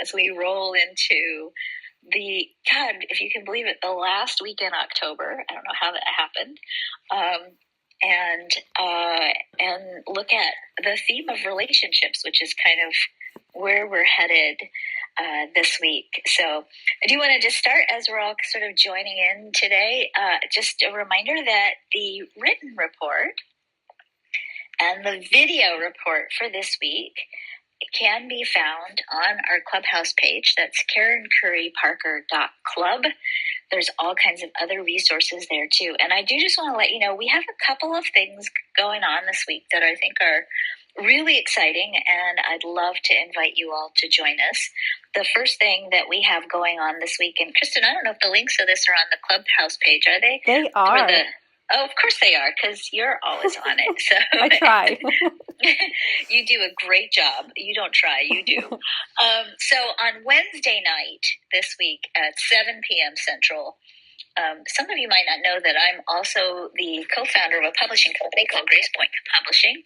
as we roll into God, if you can believe it, the last week in October. I don't know how that happened. And look at the theme of relationships, which is kind of where we're headed this week. So I do want to just start, as we're all sort of joining in today, just a reminder that the written report and the video report for this week can be found on our Clubhouse page. That's KarenCurryParker.club. There's all kinds of other resources there too. And I do just want to let you know, we have a couple of things going on this week that I think are really exciting, and I'd love to invite you all to join us. The first thing that we have going on this week, and Kristen, I don't know if the links of this are on the Clubhouse page, are they? They are. Oh, of course they are, because you're always on it. So I try. You do a great job. You don't try, you do. So on Wednesday night this week at 7 p.m. Central, some of you might not know that I'm also the co-founder of a publishing company called Grace Point Publishing.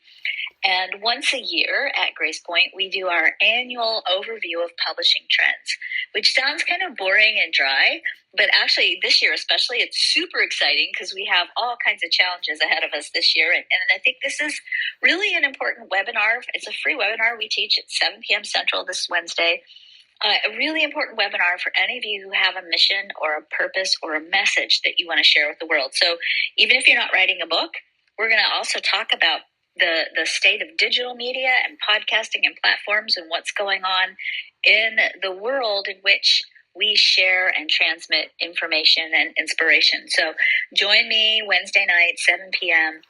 And once a year at Grace Point, we do our annual overview of publishing trends, which sounds kind of boring and dry, but actually this year especially, it's super exciting because we have all kinds of challenges ahead of us this year. And I think this is really an important webinar. It's a free webinar we teach at 7 p.m. Central this Wednesday. A really important webinar for any of you who have a mission or a purpose or a message that you want to share with the world. So even if you're not writing a book, we're going to also talk about the state of digital media and podcasting and platforms and what's going on in the world in which we share and transmit information and inspiration. So join me Wednesday night, 7 p.m.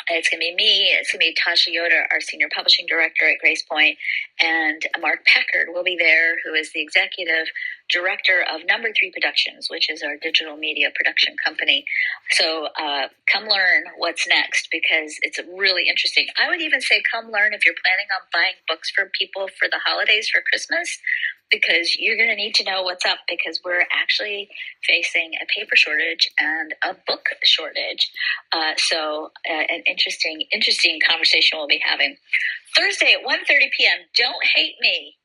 It's going to be me. It's going to be Tasha Yoder, our Senior Publishing Director at Grace Point, and Mark Packard will be there, who is the Executive Director of Number 3 Productions, which is our digital media production company. So come learn what's next, because it's really interesting. I would even say come learn if you're planning on buying books for people for the holidays, for Christmas, because you're going to need to know what's up, because we're actually facing a paper shortage and a book shortage. So an interesting conversation we'll be having. Thursday at 1:30 p.m. Don't hate me,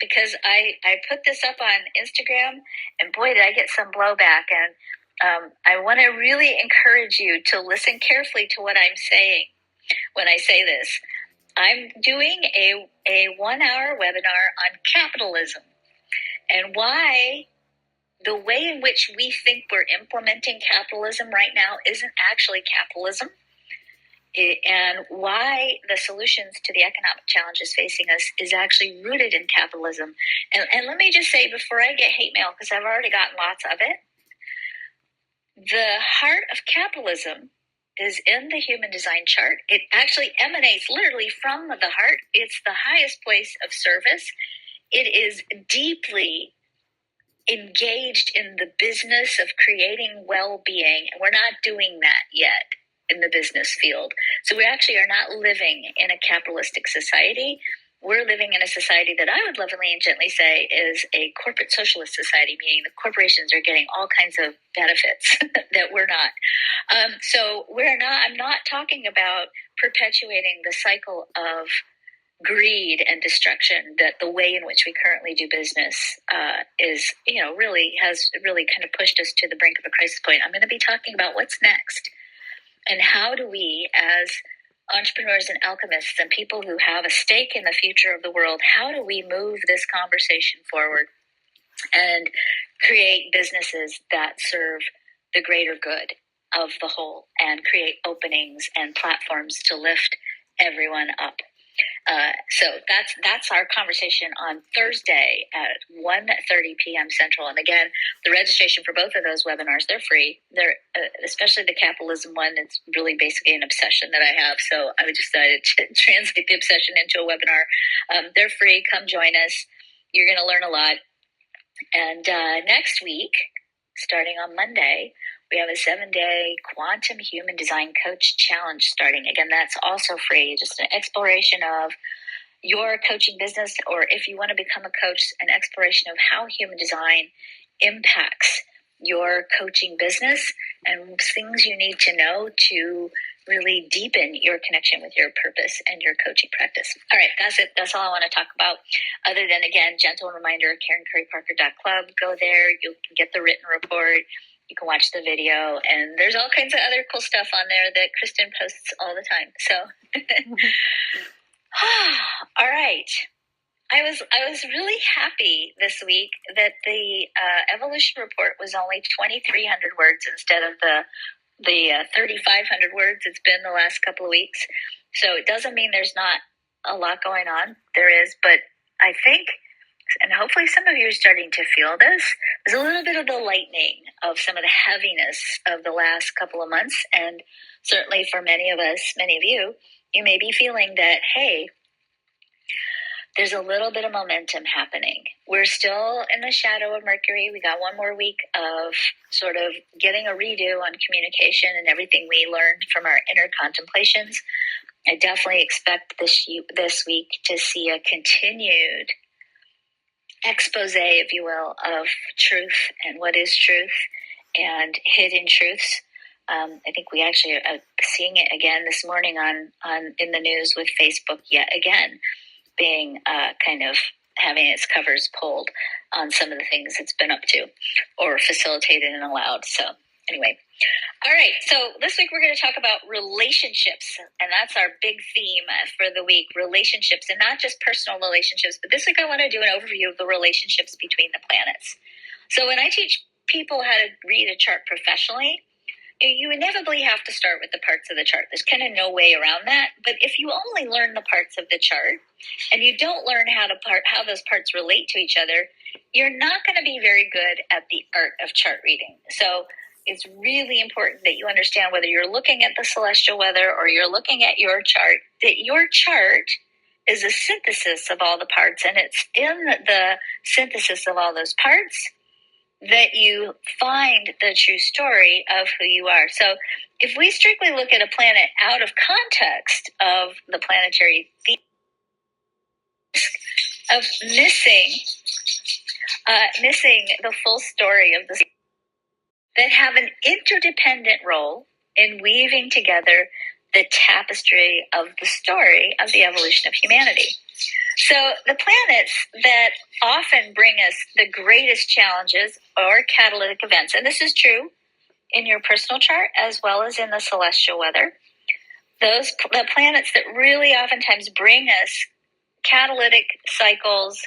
because I put this up on Instagram, and boy, did I get some blowback. And I want to really encourage you to listen carefully to what I'm saying when I say this. I'm doing a 1-hour webinar on capitalism and why the way in which we think we're implementing capitalism right now isn't actually capitalism, and why the solutions to the economic challenges facing us is actually rooted in capitalism. And let me just say, before I get hate mail, because I've already gotten lots of it, the heart of capitalism is in the human design chart. It actually emanates literally from the heart. It's the highest place of service. It is deeply engaged in the business of creating well-being, and we're not doing that yet in the business field. So we actually are not living in a capitalistic society. We're living in a society that I would lovingly and gently say is a corporate socialist society, meaning the corporations are getting all kinds of benefits that we're not. So I'm not talking about perpetuating the cycle of greed and destruction that the way in which we currently do business is, has really kind of pushed us to the brink of a crisis point. I'm going to be talking about what's next, and how do we, as entrepreneurs and alchemists and people who have a stake in the future of the world, how do we move this conversation forward and create businesses that serve the greater good of the whole and create openings and platforms to lift everyone up. So that's our conversation on Thursday at 1:30 p.m. Central. And again, the registration for both of those webinars, they're free. They're especially the capitalism one. It's really basically an obsession that I have. So I decided to translate the obsession into a webinar. They're free. Come join us. You're going to learn a lot. And next week, starting on Monday, we have a 7-day Quantum Human Design Coach Challenge starting. Again, that's also free. Just an exploration of your coaching business, or if you want to become a coach, an exploration of how human design impacts your coaching business and things you need to know to really deepen your connection with your purpose and your coaching practice. All right, that's it. That's all I want to talk about. Other than, again, gentle reminder, KarenCurryParker.club. Go there. You can get the written report. You can watch the video. And there's all kinds of other cool stuff on there that Kristen posts all the time. So, all right. I was really happy this week that the evolution report was only 2,300 words instead of the 3,500 words it's been the last couple of weeks. So it doesn't mean there's not a lot going on. There is, but I think, and hopefully some of you are starting to feel this, there's a little bit of the lightening of some of the heaviness of the last couple of months. And certainly for many of us, many of you, you may be feeling that, hey, there's a little bit of momentum happening. We're still in the shadow of Mercury. We got one more week of sort of getting a redo on communication and everything we learned from our inner contemplations. I definitely expect this week to see a continued expose, if you will, of truth and what is truth and hidden truths. I think we actually are seeing it again this morning on in the news with Facebook yet again, being kind of having its covers pulled on some of the things it's been up to or facilitated and allowed. So anyway, all right. So this week we're going to talk about relationships, and that's our big theme for the week, relationships, and not just personal relationships, but this week I want to do an overview of the relationships between the planets. So when I teach people how to read a chart professionally, you inevitably have to start with the parts of the chart. There's kind of no way around that. But if you only learn the parts of the chart and you don't learn how those parts relate to each other, you're not going to be very good at the art of chart reading. So it's really important that you understand, whether you're looking at the celestial weather or you're looking at your chart, that your chart is a synthesis of all the parts. And it's in the synthesis of all those parts that you find the true story of who you are. So if we strictly look at a planet out of context of the planetary theme, of missing the full story of the that have an interdependent role in weaving together the tapestry of the story of the evolution of humanity. So the planets that often bring us the greatest challenges are catalytic events. And this is true in your personal chart as well as in the celestial weather. The planets that really oftentimes bring us catalytic cycles,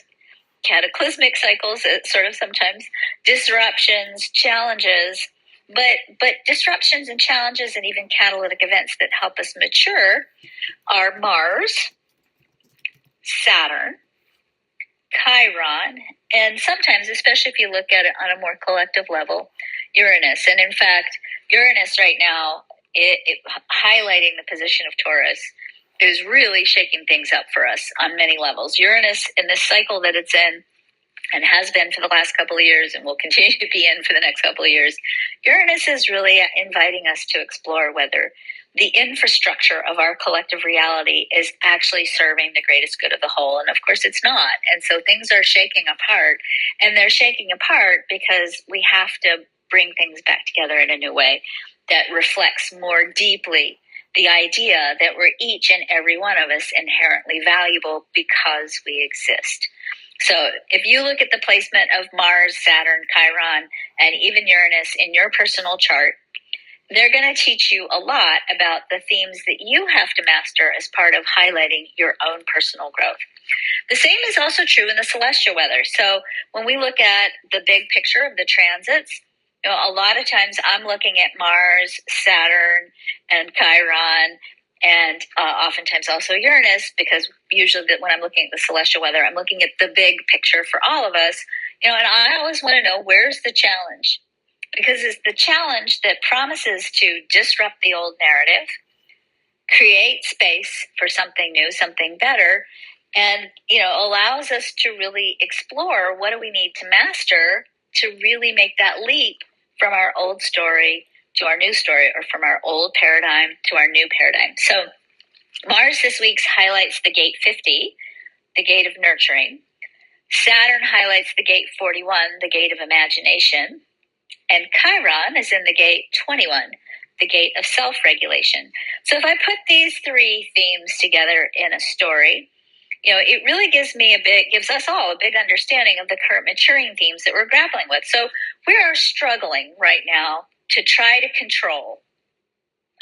cataclysmic cycles, sort of sometimes, disruptions, challenges, but disruptions and challenges and even catalytic events that help us mature are Mars, Saturn, Chiron, and sometimes, especially if you look at it on a more collective level, Uranus. And in fact, Uranus right now, highlighting the position of Taurus, is really shaking things up for us on many levels. Uranus, in this cycle that it's in, and has been for the last couple of years and will continue to be in for the next couple of years, Uranus is really inviting us to explore whether the infrastructure of our collective reality is actually serving the greatest good of the whole. And of course it's not. And so things are shaking apart, and they're shaking apart because we have to bring things back together in a new way that reflects more deeply the idea that we're each and every one of us inherently valuable because we exist. So if you look at the placement of Mars, Saturn, Chiron, and even Uranus in your personal chart, they're going to teach you a lot about the themes that you have to master as part of highlighting your own personal growth. The same is also true in the celestial weather. So when we look at the big picture of the transits, a lot of times I'm looking at Mars, Saturn, and Chiron, and oftentimes also Uranus, because usually when I'm looking at the celestial weather, I'm looking at the big picture for all of us, and I always want to know, where's the challenge? Because it's the challenge that promises to disrupt the old narrative, create space for something new, something better, and allows us to really explore what do we need to master to really make that leap from our old story to our new story, or from our old paradigm to our new paradigm. So Mars this week highlights the gate 50, the gate of nurturing. Saturn highlights the gate 41, the gate of imagination. And Chiron is in the gate 21, the gate of self-regulation. So if I put these three themes together in a story, it really gives us all a big understanding of the current maturing themes that we're grappling with. So we are struggling right now to try to control.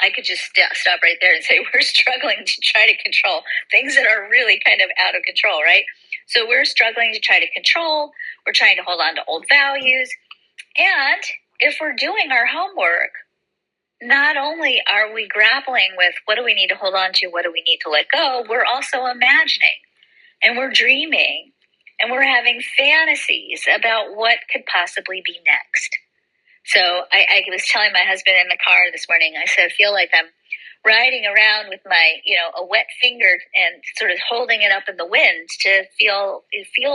I could just stop right there and say we're struggling to try to control things that are really kind of out of control, right? So we're struggling to try to control. We're trying to hold on to old values. And if we're doing our homework, not only are we grappling with what do we need to hold on to, what do we need to let go, we're also imagining and we're dreaming and we're having fantasies about what could possibly be next. So I was telling my husband in the car this morning, I said, I feel like I'm riding around with my, a wet finger and sort of holding it up in the wind to feel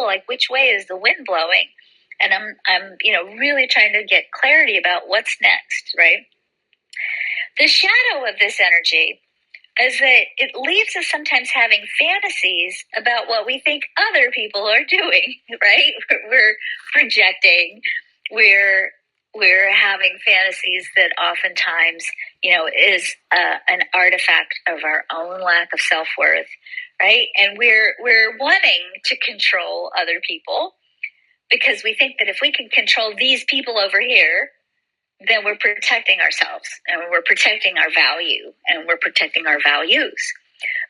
like which way is the wind blowing. And I'm really trying to get clarity about what's next, right? The shadow of this energy is that it leaves us sometimes having fantasies about what we think other people are doing, right? We're projecting, we're having fantasies that oftentimes, is an artifact of our own lack of self-worth, right? And we're wanting to control other people because we think that if we can control these people over here, then we're protecting ourselves and we're protecting our value and we're protecting our values,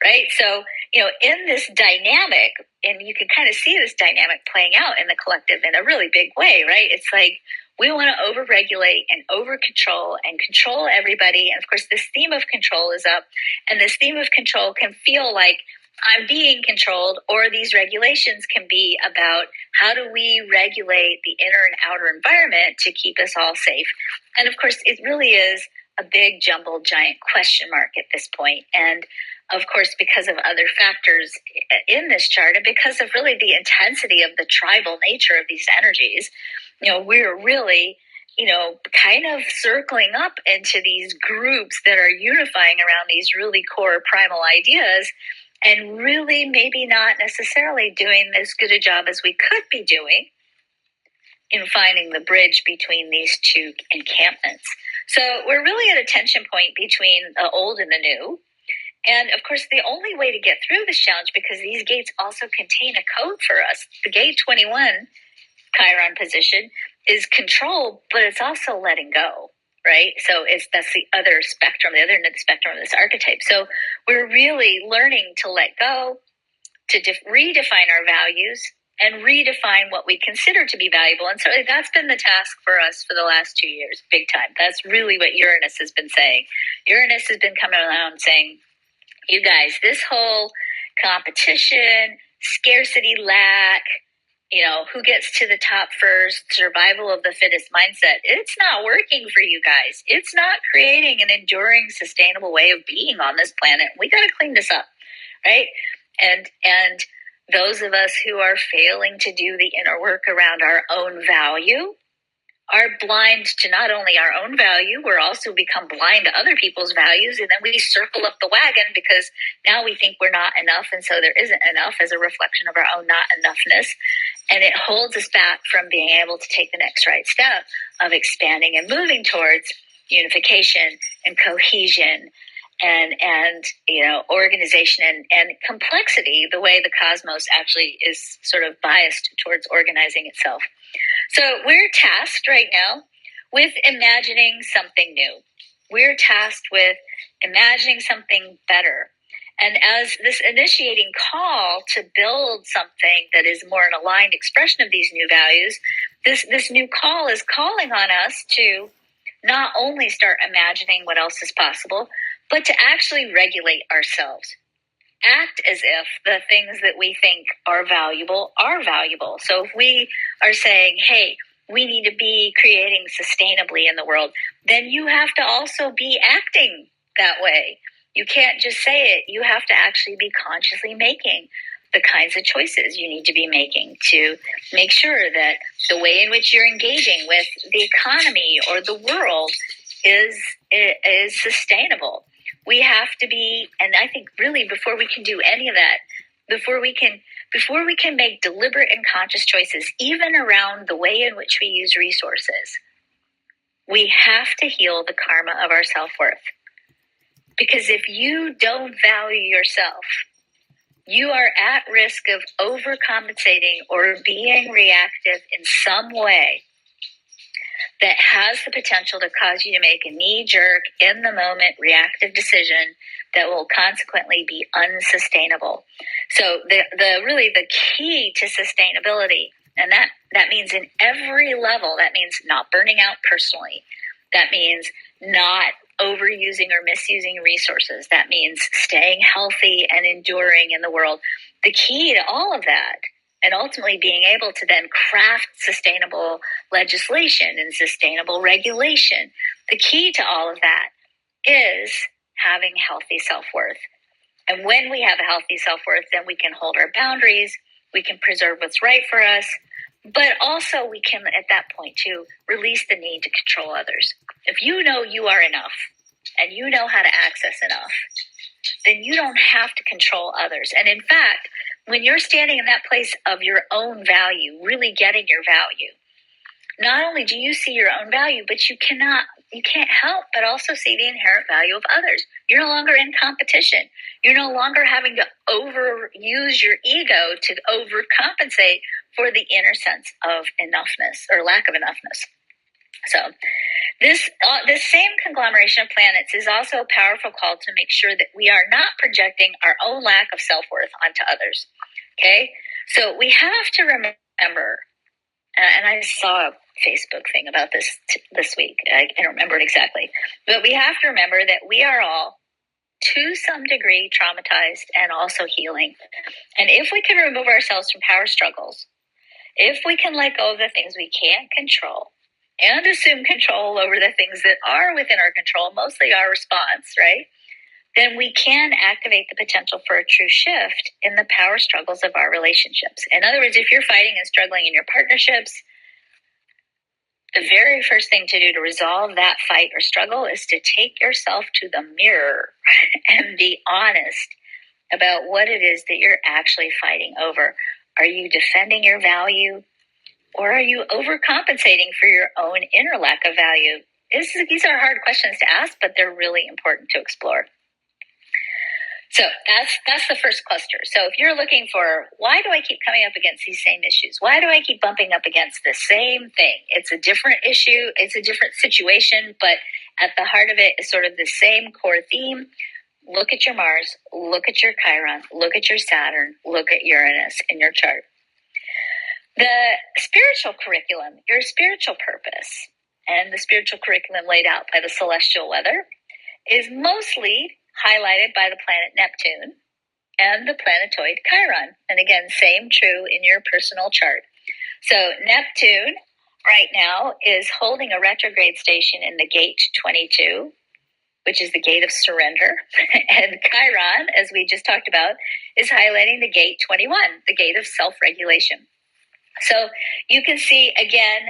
right? So, in this dynamic, and you can kind of see this dynamic playing out in the collective in a really big way, right? It's like we want to overregulate and over-control and control everybody. And of course, this theme of control is up, and this theme of control can feel like I'm being controlled, or these regulations can be about how do we regulate the inner and outer environment to keep us all safe. And of course, it really is a big, jumbled, giant question mark at this point. And of course, because of other factors in this chart, and because of really the intensity of the tribal nature of these energies, we're really, kind of circling up into these groups that are unifying around these really core primal ideas, and really maybe not necessarily doing as good a job as we could be doing in finding the bridge between these two encampments. So we're really at a tension point between the old and the new. And of course, the only way to get through this challenge, because these gates also contain a code for us, the gate 21 Chiron position is control, but it's also letting go. Right? So that's the other spectrum, the other end of the spectrum of this archetype. So we're really learning to let go, to redefine our values, and redefine what we consider to be valuable. And so that's been the task for us for the last 2 years, big time. That's really what Uranus has been saying. Uranus has been coming around saying, you guys, this whole competition, scarcity, lack, who gets to the top first, survival of the fittest mindset, it's not working for you guys. It's not creating an enduring, sustainable way of being on this planet. We got to clean this up, right? And those of us who are failing to do the inner work around our own value are blind to not only our own value, we're also become blind to other people's values, and then we circle up the wagon because now we think we're not enough, and so there isn't enough as a reflection of our own not enoughness, and it holds us back from being able to take the next right step of expanding and moving towards unification and cohesion and organization and complexity, the way the cosmos actually is sort of biased towards organizing itself. So we're tasked right now with imagining something new. We're tasked with imagining something better. And as this initiating call to build something that is more an aligned expression of these new values, this new call is calling on us to not only start imagining what else is possible, but to actually regulate ourselves. Act as if the things that we think are valuable are valuable. So if we are saying, hey, we need to be creating sustainably in the world, then you have to also be acting that way. You can't just say it. You have to actually be consciously making the kinds of choices you need to be making to make sure that the way in which you're engaging with the economy or the world is sustainable. We have to be, and I think really before we can do any of that, before we can make deliberate and conscious choices, even around the way in which we use resources, We have to heal the karma of our self-worth. Because if you don't value yourself, you are at risk of overcompensating or being reactive in some way that has the potential to cause you to make a knee-jerk, in-the-moment, reactive decision that will consequently be unsustainable. So the key to sustainability, and that means in every level, that means not burning out personally. That means not overusing or misusing resources. That means staying healthy and enduring in the world. The key to all of that, and ultimately being able to then craft sustainable legislation and sustainable regulation, the key to all of that is having healthy self-worth. And when we have a healthy self-worth, then we can hold our boundaries, we can preserve what's right for us, but also we can, at that point too, release the need to control others. If you know you are enough and you know how to access enough, then you don't have to control others. And in fact, when you're standing in that place of your own value, really getting your value, not only do you see your own value, but you can't help but also see the inherent value of others. You're no longer in competition. You're no longer having to overuse your ego to overcompensate for the inner sense of enoughness or lack of enoughness. So this same conglomeration of planets is also a powerful call to make sure that we are not projecting our own lack of self-worth onto others. Okay? So we have to remember, and I saw a Facebook thing about this week. I don't remember it exactly. But we have to remember that we are all, to some degree, traumatized and also healing. And if we can remove ourselves from power struggles, if we can let go of the things we can't control and assume control over the things that are within our control, mostly our response, right? Then we can activate the potential for a true shift in the power struggles of our relationships. In other words, if you're fighting and struggling in your partnerships, the very first thing to do to resolve that fight or struggle is to take yourself to the mirror and be honest about what it is that you're actually fighting over. Are you defending your value, or are you overcompensating for your own inner lack of value? These are hard questions to ask, but they're really important to explore. So that's the first cluster. So if you're looking for, why do I keep coming up against these same issues? Why do I keep bumping up against the same thing? It's a different issue. It's a different situation, but at the heart of it is sort of the same core theme. Look at your Mars, look at your Chiron, look at your Saturn, look at Uranus in your chart. The spiritual curriculum, your spiritual purpose, and the spiritual curriculum laid out by the celestial weather is mostly highlighted by the planet Neptune and the planetoid Chiron. And again, same true in your personal chart. So Neptune right now is holding a retrograde station in the gate 22, which is the gate of surrender. And Chiron, as we just talked about, is highlighting the gate 21, the gate of self-regulation. So you can see again,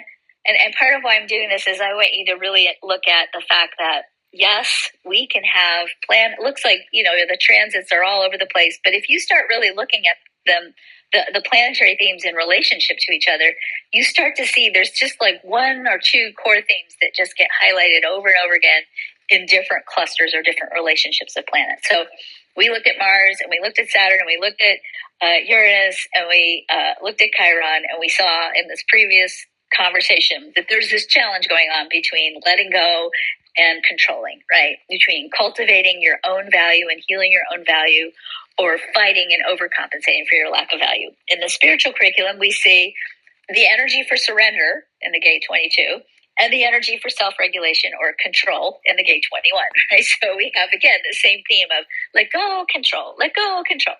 and part of why I'm doing this is I want you to really look at the fact that yes, we can have it looks like, the transits are all over the place, but if you start really looking at them, the planetary themes in relationship to each other, you start to see there's just like one or two core themes that just get highlighted over and over again in different clusters or different relationships of planets. So we looked at Mars, and we looked at Saturn, and we looked at Uranus, and we looked at Chiron, and we saw in this previous conversation that there's this challenge going on between letting go and controlling, right? Between cultivating your own value and healing your own value, or fighting and overcompensating for your lack of value. In the spiritual curriculum, we see the energy for surrender in the gate 22 and the energy for self-regulation or control in the gate 21, right? So we have, again, the same theme of let go, control, let go, control.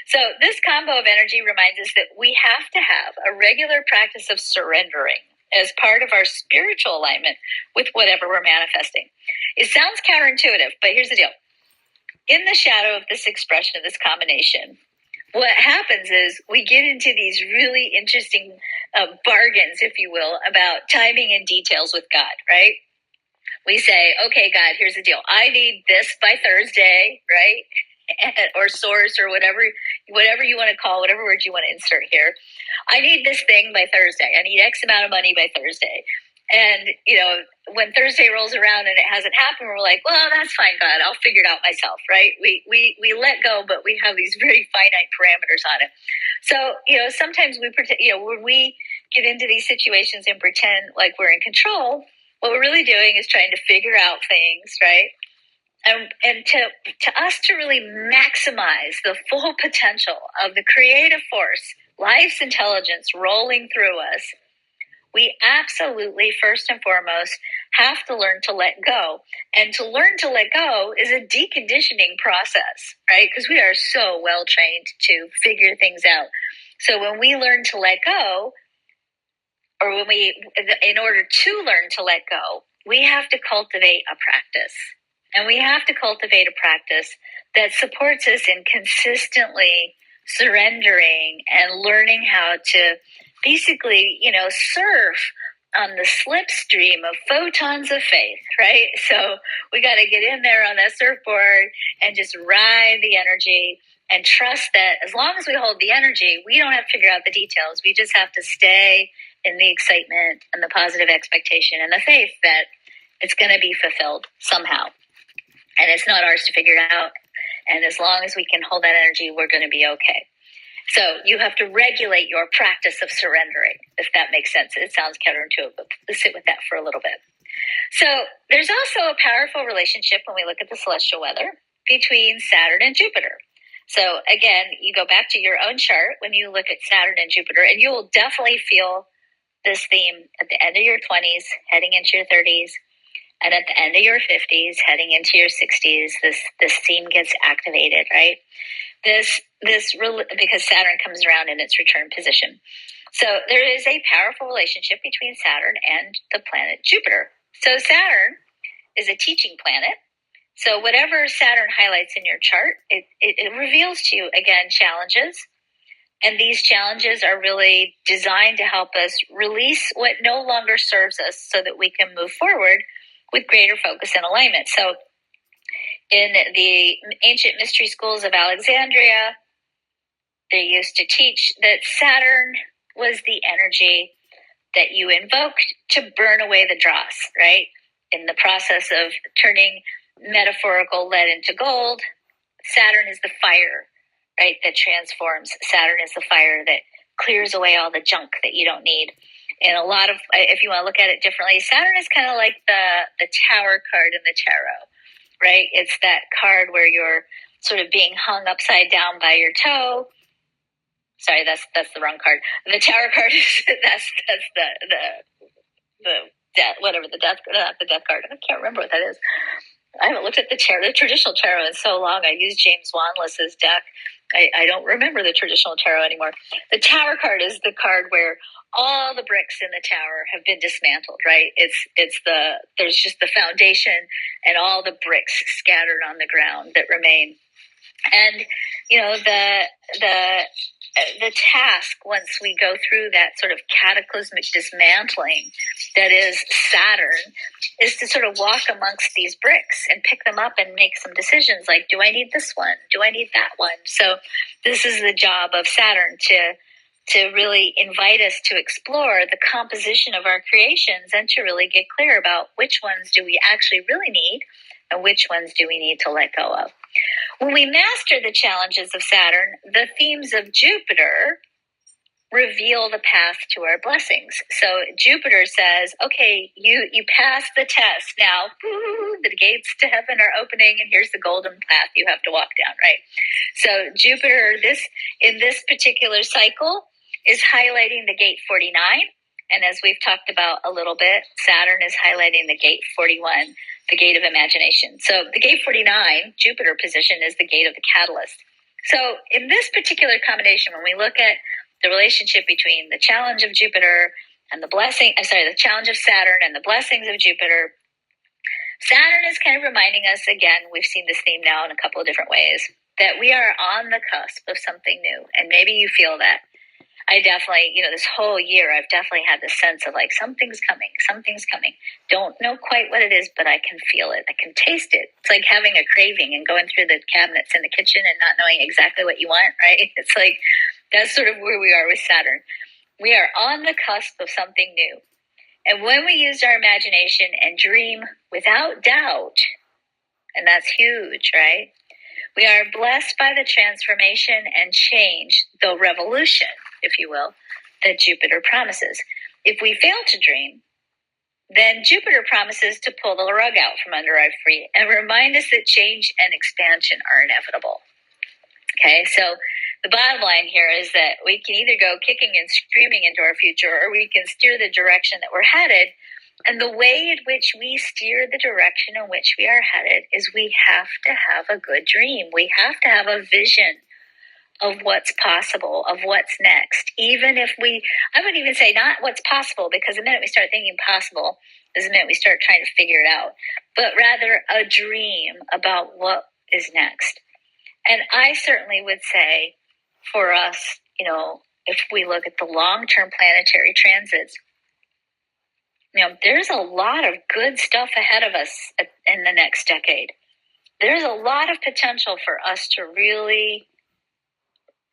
So this combo of energy reminds us that we have to have a regular practice of surrendering as part of our spiritual alignment with whatever we're manifesting. It sounds counterintuitive, but here's the deal. In the shadow of this expression of this combination, what happens is we get into these really interesting bargains, if you will, about timing and details with God, right? We say, okay, God, here's the deal. I need this by Thursday, right? Or source, or whatever you want to call, whatever word you want to insert here. I need this thing by Thursday. I need X amount of money by Thursday. And, when Thursday rolls around and it hasn't happened, we're like, well, that's fine, God, I'll figure it out myself, right? We let go, but we have these very finite parameters on it. So, sometimes we pretend, when we get into these situations and pretend like we're in control, what we're really doing is trying to figure out things, right? And to us to really maximize the full potential of the creative force, life's intelligence rolling through us, we absolutely, first and foremost, have to learn to let go. And to learn to let go is a deconditioning process, right? Because we are so well trained to figure things out. So when we learn to let go, or in order to learn to let go, we have to cultivate a practice. And we have to cultivate a practice that supports us in consistently surrendering and learning how to basically, surf on the slipstream of photons of faith, right? So we got to get in there on that surfboard and just ride the energy and trust that as long as we hold the energy, we don't have to figure out the details. We just have to stay in the excitement and the positive expectation and the faith that it's going to be fulfilled somehow. And it's not ours to figure it out. And as long as we can hold that energy, we're going to be okay. So you have to regulate your practice of surrendering, if that makes sense. It sounds counterintuitive, but let's sit with that for a little bit. So there's also a powerful relationship when we look at the celestial weather between Saturn and Jupiter. So again, you go back to your own chart when you look at Saturn and Jupiter, and you will definitely feel this theme at the end of your 20s, heading into your 30s, and at the end of your 50s, heading into your 60s, this theme gets activated, right? Because Saturn comes around in its return position. So there is a powerful relationship between Saturn and the planet Jupiter. So Saturn is a teaching planet. So whatever Saturn highlights in your chart, it reveals to you, again, challenges. And these challenges are really designed to help us release what no longer serves us so that we can move forward with greater focus and alignment. So in the ancient mystery schools of Alexandria, they used to teach that Saturn was the energy that you invoked to burn away the dross, right? In the process of turning metaphorical lead into gold, Saturn is the fire, right, that transforms. Saturn is the fire that clears away all the junk that you don't need. And a lot of, if you want to look at it differently, Saturn is kind of like the tower card in the tarot, right? It's that card where you're sort of being hung upside down by your toe. Sorry, that's the wrong card. The tower card is that's the death, whatever the death, not the death card. I can't remember what that is. I haven't looked at the traditional tarot in so long. I used James Wanless's deck. I don't remember the traditional tarot anymore. The tower card is the card where all the bricks in the tower have been dismantled, right? There's just the foundation and all the bricks scattered on the ground that remain. And, the task, once we go through that sort of cataclysmic dismantling that is Saturn, is to sort of walk amongst these bricks and pick them up and make some decisions like, do I need this one? Do I need that one? So this is the job of Saturn, to really invite us to explore the composition of our creations and to really get clear about which ones do we actually really need and which ones do we need to let go of. When we master the challenges of Saturn, the themes of Jupiter reveal the path to our blessings. So Jupiter says, okay, you passed the test. Now, the gates to heaven are opening, and here's the golden path you have to walk down, right? So Jupiter, in this particular cycle, is highlighting the gate 49. And as we've talked about a little bit, Saturn is highlighting the gate 41, the gate of imagination. So the gate 49, Jupiter position, is the gate of the catalyst. So in this particular combination, when we look at the relationship between the challenge of Jupiter and the challenge of Saturn and the blessings of Jupiter, Saturn is kind of reminding us, again, we've seen this theme now in a couple of different ways, that we are on the cusp of something new. And maybe you feel that. I definitely, this whole year, I've definitely had this sense of like, something's coming. Don't know quite what it is, but I can feel it. I can taste it. It's like having a craving and going through the cabinets in the kitchen and not knowing exactly what you want, right? It's like, that's sort of where we are with Saturn. We are on the cusp of something new. And when we use our imagination and dream without doubt, and that's huge, right? We are blessed by the transformation and change, though revolution, if you will, that Jupiter promises. If we fail to dream, then Jupiter promises to pull the rug out from under our feet and remind us that change and expansion are inevitable. Okay, so the bottom line here is that we can either go kicking and screaming into our future, or we can steer the direction that we're headed. And the way in which we steer the direction in which we are headed is we have to have a good dream. We have to have a vision of what's possible, of what's next. Even if I would even say not what's possible, because the minute we start thinking possible is the minute we start trying to figure it out, but rather a dream about what is next. And I certainly would say for us, if we look at the long-term planetary transits, there's a lot of good stuff ahead of us in the next decade. There's a lot of potential for us to really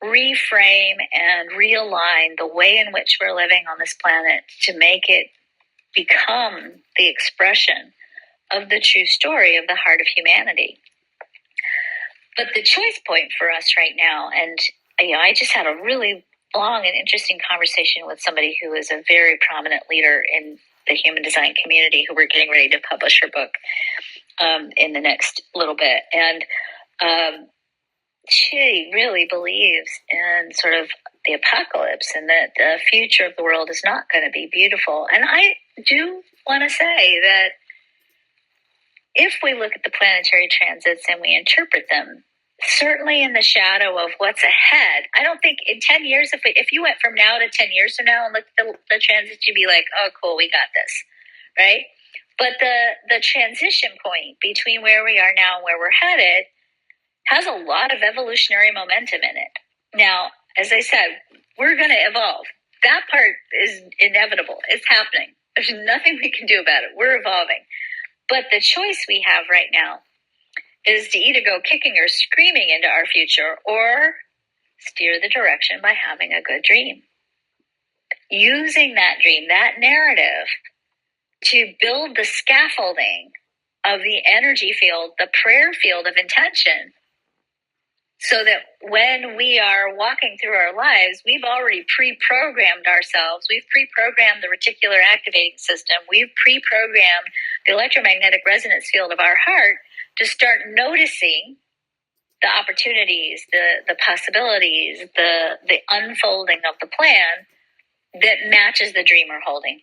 reframe and realign the way in which we're living on this planet to make it become the expression of the true story of the heart of humanity. But the choice point for us right now, and I just had a really long and interesting conversation with somebody who is a very prominent leader in the human design community, who we're getting ready to publish her book in the next little bit. And she really believes in sort of the apocalypse and that the future of the world is not going to be beautiful. And I do want to say that if we look at the planetary transits and we interpret them, certainly in the shadow of what's ahead, I don't think in 10 years, if you went from now to 10 years from now and looked at the transits, you'd be like, oh, cool, we got this, right? But the transition point between where we are now and where we're headed has a lot of evolutionary momentum in it. Now, as I said, we're going to evolve. That part is inevitable. It's happening. There's nothing we can do about it. We're evolving. But the choice we have right now is to either go kicking or screaming into our future or steer the direction by having a good dream. Using that dream, that narrative, to build the scaffolding of the energy field, the prayer field of intention, so that when we are walking through our lives, we've already pre-programmed ourselves. We've pre-programmed the reticular activating system. We've pre-programmed the electromagnetic resonance field of our heart to start noticing the opportunities, the possibilities, the unfolding of the plan that matches the dream we're holding.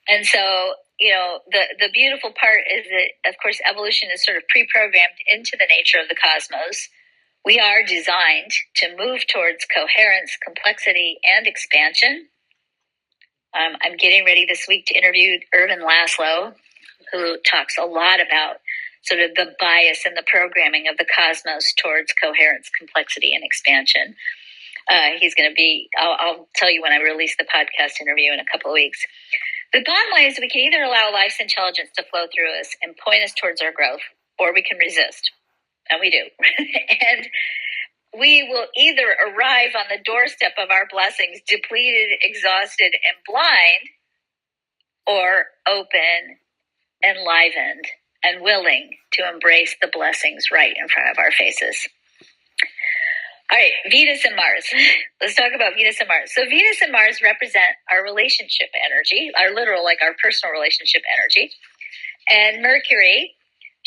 And so, the beautiful part is that, of course, evolution is sort of pre-programmed into the nature of the cosmos. We are designed to move towards coherence, complexity, and expansion. I'm getting ready this week to interview Irvin Laszlo, who talks a lot about sort of the bias and the programming of the cosmos towards coherence, complexity, and expansion. He's going to be, I'll tell you when I release the podcast interview in a couple of weeks. The bottom line is we can either allow life's intelligence to flow through us and point us towards our growth, or we can resist. And we do. And we will either arrive on the doorstep of our blessings depleted, exhausted, and blind, or open, enlivened, and willing to embrace the blessings right in front of our faces. All right, Venus and Mars. Let's talk about Venus and Mars. So Venus and Mars represent our relationship energy, our personal relationship energy. And Mercury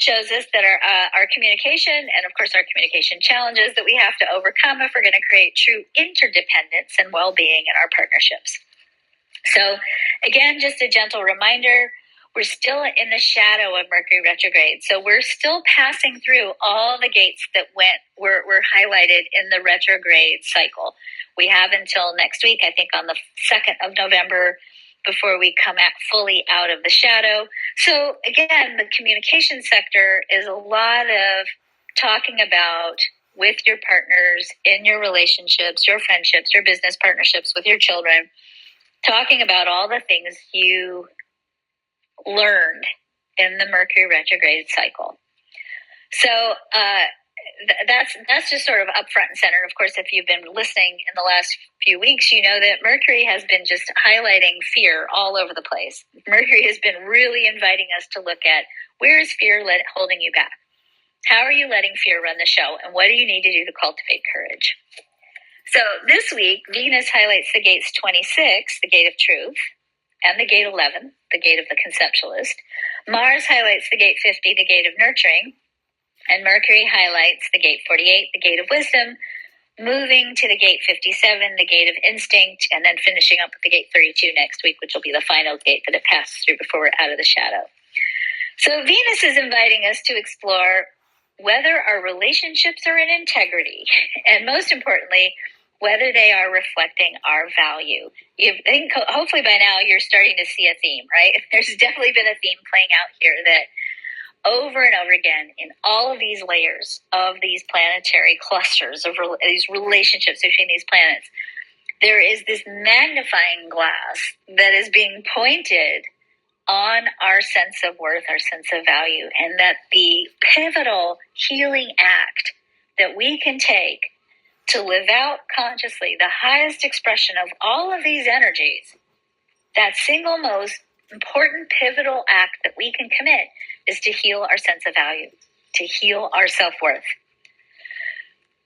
shows us that our communication and, of course, our communication challenges that we have to overcome if we're going to create true interdependence and well-being in our partnerships. So, again, just a gentle reminder, we're still in the shadow of Mercury retrograde. So we're still passing through all the gates that were highlighted in the retrograde cycle. We have until next week, I think on the 2nd of November, before we come fully out of the shadow. So again, the communication sector is a lot of talking about with your partners, in your relationships, your friendships, your business partnerships, with your children, talking about all the things you learned in the Mercury retrograde cycle. So that's just sort of up front and center. Of course, if you've been listening in the last few weeks, you know that Mercury has been just highlighting fear all over the place. Mercury has been really inviting us to look at, where is fear holding you back? How are you letting fear run the show? And what do you need to do to cultivate courage? So this week, Venus highlights the gates 26, the gate of truth, and the gate 11, the gate of the conceptualist. Mars highlights the gate 50, the gate of nurturing, and Mercury highlights the gate 48, the gate of wisdom, moving to the gate 57, the gate of instinct, and then finishing up with the gate 32 next week, which will be the final gate that it passes through before we're out of the shadow. So Venus is inviting us to explore whether our relationships are in integrity, and most importantly, whether they are reflecting our value. I think hopefully by now you're starting to see a theme, right? There's definitely been a theme playing out here that over and over again in all of these layers of these planetary clusters of these relationships between these planets, there is this magnifying glass that is being pointed on our sense of worth, our sense of value, and that the pivotal healing act that we can take to live out consciously the highest expression of all of these energies, that single most important pivotal act that we can commit is to heal our sense of value, to heal our self-worth.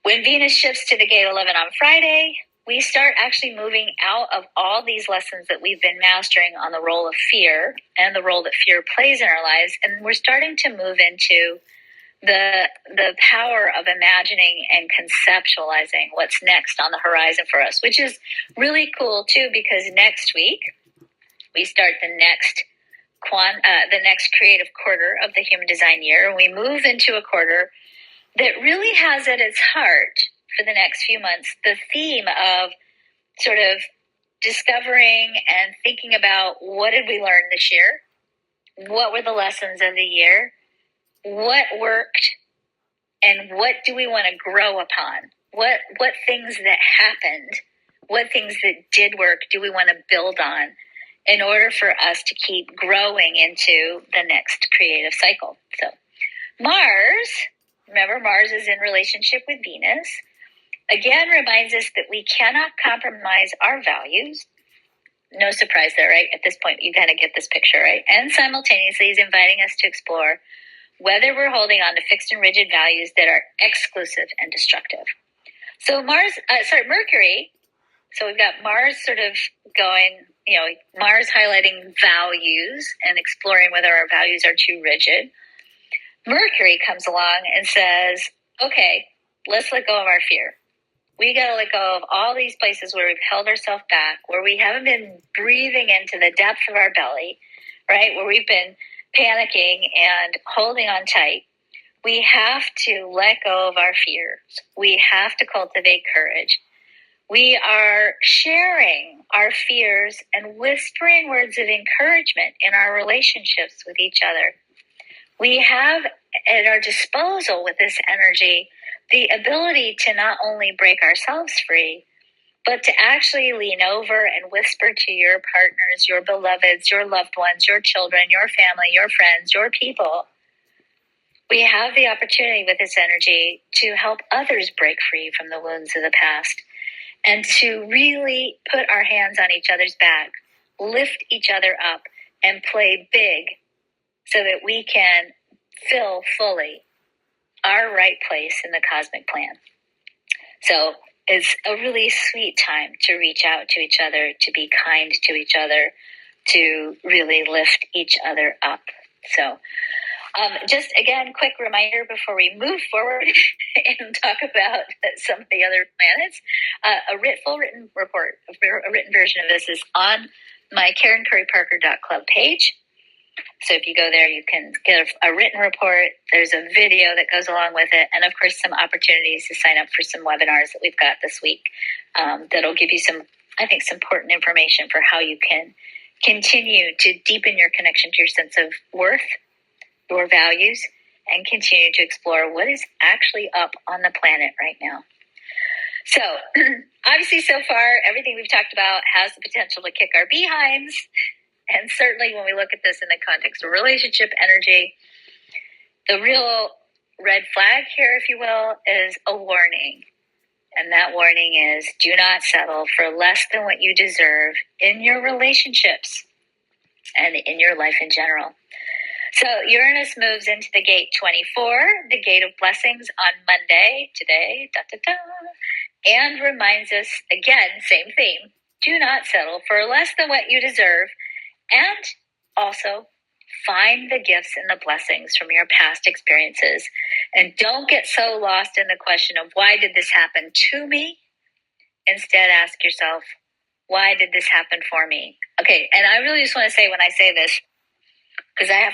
When Venus shifts to the gate 11 on Friday, we start actually moving out of all these lessons that we've been mastering on the role of fear and the role that fear plays in our lives, and we're starting to move into the power of imagining and conceptualizing what's next on the horizon for us, which is really cool too, because next week we start the next creative quarter of the human design year, and we move into a quarter that really has at its heart for the next few months the theme of sort of discovering and thinking about, what did we learn this year? What were the lessons of the year? What worked? And what do we want to grow upon? What things that happened, what things that did work do we want to build on in order for us to keep growing into the next creative cycle? So Mars, remember, Mars is in relationship with Venus, again reminds us that we cannot compromise our values. No surprise there, right? At this point, you kind of get this picture, right? And simultaneously is inviting us to explore whether we're holding on to fixed and rigid values that are exclusive and destructive. So Mercury, so we've got Mars sort of going, Mars highlighting values and exploring whether our values are too rigid. Mercury comes along and says, okay, let's let go of our fear. We got to let go of all these places where we've held ourselves back, where we haven't been breathing into the depth of our belly, right? Where we've been panicking and holding on tight. We have to let go of our fears. We have to cultivate courage. We are sharing our fears and whispering words of encouragement in our relationships with each other. We have at our disposal with this energy the ability to not only break ourselves free, but to actually lean over and whisper to your partners, your beloveds, your loved ones, your children, your family, your friends, your people. We have the opportunity with this energy to help others break free from the wounds of the past and to really put our hands on each other's back, lift each other up, and play big so that we can fill fully our right place in the cosmic plan. So it's a really sweet time to reach out to each other, to be kind to each other, to really lift each other up. So just again, quick reminder before we move forward and talk about some of the other planets. A written version of this is on my KarenCurryParker.club page. So if you go there, you can get a written report. There's a video that goes along with it. And of course, some opportunities to sign up for some webinars that we've got this week that'll give you some important information for how you can continue to deepen your connection to your sense of worth, your values, and continue to explore what is actually up on the planet right now. So obviously so far, everything we've talked about has the potential to kick our behinds. And certainly when we look at this in the context of relationship energy, the real red flag here, if you will, is a warning. And that warning is, do not settle for less than what you deserve in your relationships and in your life in general. So Uranus moves into the gate 24, the gate of blessings, on Monday, today, and reminds us, again, same theme, do not settle for less than what you deserve, and also find the gifts and the blessings from your past experiences. And don't get so lost in the question of, why did this happen to me? Instead, ask yourself, why did this happen for me? Okay, and I really just want to say, when I say this, because I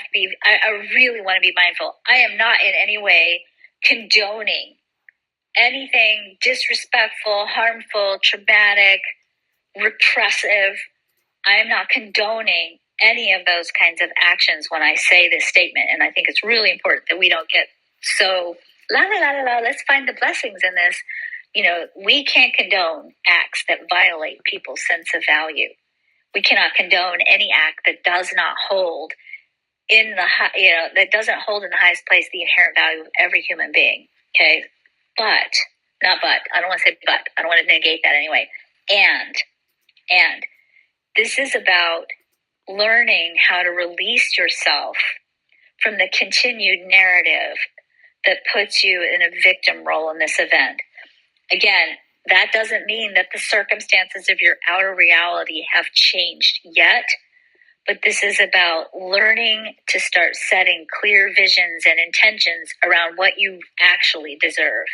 really want to be mindful. I am not in any way condoning anything disrespectful, harmful, traumatic, repressive. I am not condoning any of those kinds of actions when I say this statement. And I think it's really important that we don't get so, let's find the blessings in this. We can't condone acts that violate people's sense of value. We cannot condone any act that does not hold that doesn't hold in the highest place the inherent value of every human being. Okay. I don't want to say but, I don't want to negate that anyway. And this is about learning how to release yourself from the continued narrative that puts you in a victim role in this event. Again, that doesn't mean that the circumstances of your outer reality have changed yet, but this is about learning to start setting clear visions and intentions around what you actually deserve.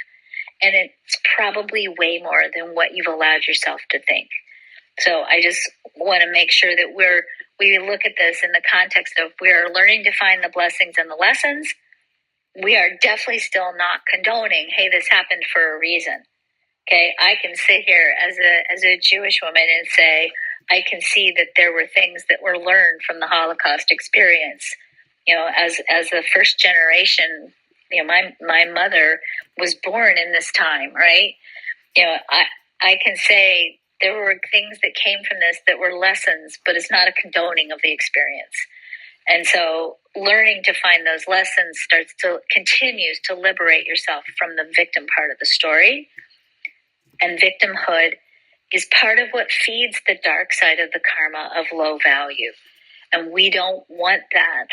And it's probably way more than what you've allowed yourself to think. So I just want to make sure that we look at this in the context of, we're learning to find the blessings and the lessons. We are definitely still not condoning, hey, this happened for a reason. Okay, I can sit here as a Jewish woman and say, I can see that there were things that were learned from the Holocaust experience. As the first generation, my mother was born in this time, right? I can say there were things that came from this that were lessons, but it's not a condoning of the experience. And so learning to find those lessons continues to liberate yourself from the victim part of the story. And victimhood is part of what feeds the dark side of the karma of low value. And we don't want that